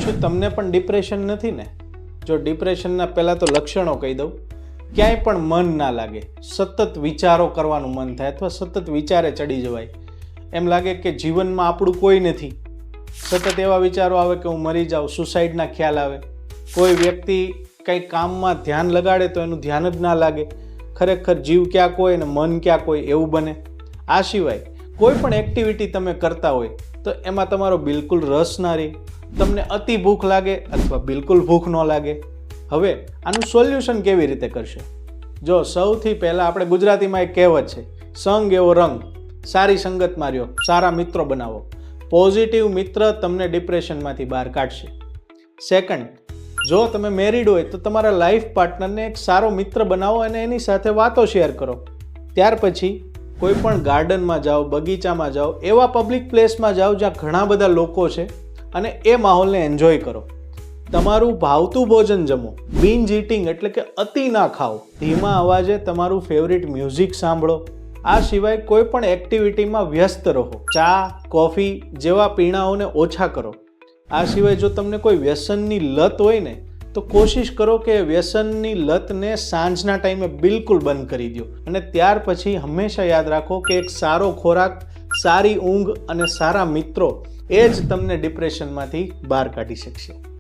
શું તમને પણ ડિપ્રેશન નથી ને? જો ડિપ્રેશનના પહેલાં તો લક્ષણો કહી દઉં. ક્યાંય પણ મન ના લાગે, સતત વિચારો કરવાનું મન થાય અથવા સતત વિચારે ચડી જવાય, એમ લાગે કે જીવનમાં આપણું કોઈ નથી. સતત એવા વિચારો આવે કે હું મરી જાઉં, સુસાઇડના ખ્યાલ આવે. કોઈ વ્યક્તિ કંઈ કામમાં ધ્યાન લગાડે તો એનું ધ્યાન જ ના લાગે, ખરેખર જીવ ક્યાંક હોય ને મન ક્યાંક હોય એવું બને. આ સિવાય કોઈ પણ એક્ટિવિટી તમે કરતા હોય તો એમાં તમારો બિલકુલ રસ ના રહે, તમને અતિ ભૂખ લાગે અથવા બિલકુલ ભૂખ ન લાગે. હવે આનું સોલ્યુશન કેવી રીતે કરશો? જો સૌથી પહેલાં આપણે ગુજરાતીમાં એક કહેવત છે, સંગ એવો રંગ. સારી સંગતમાં રહ્યો, સારા મિત્રો બનાવો. પોઝિટિવ મિત્ર તમને ડિપ્રેશનમાંથી બહાર કાઢશે. સેકન્ડ, જો તમે મેરિડ હોય તો તમારા લાઈફ પાર્ટનરને એક સારો મિત્ર બનાવો અને એની સાથે વાતો શેર કરો. ત્યાર પછી કોઈ પણ ગાર્ડનમાં જાઓ, બગીચામાં જાઓ, એવા પબ્લિક પ્લેસમાં જાઓ જ્યાં ઘણા બધા લોકો છે અને એ માહોલને એન્જોય કરો. તમારું ભાવતું ભોજન જમો. બિંજ ઇટિંગ એટલે કે અતિ ના ખાઓ. ધીમા અવાજે તમારું ફેવરિટ મ્યુઝિક સાંભળો. આ સિવાય કોઈ પણ એક્ટિવિટીમાં વ્યસ્ત રહો. ચા, કોફી જેવા પીણાઓને ઓછા કરો. આ સિવાય જો તમને કોઈ વ્યસનની લત હોય ને તો કોશિશ કરો કે વ્યસનની લતને સાંજના ટાઈમે બિલકુલ બંધ કરી દો. અને ત્યાર પછી હંમેશા યાદ રાખો કે એક સારો ખોરાક, સારી ઊંઘ અને સારા મિત્રો એ જ તમને ડિપ્રેશનમાંથી બહાર કાઢી શકશે.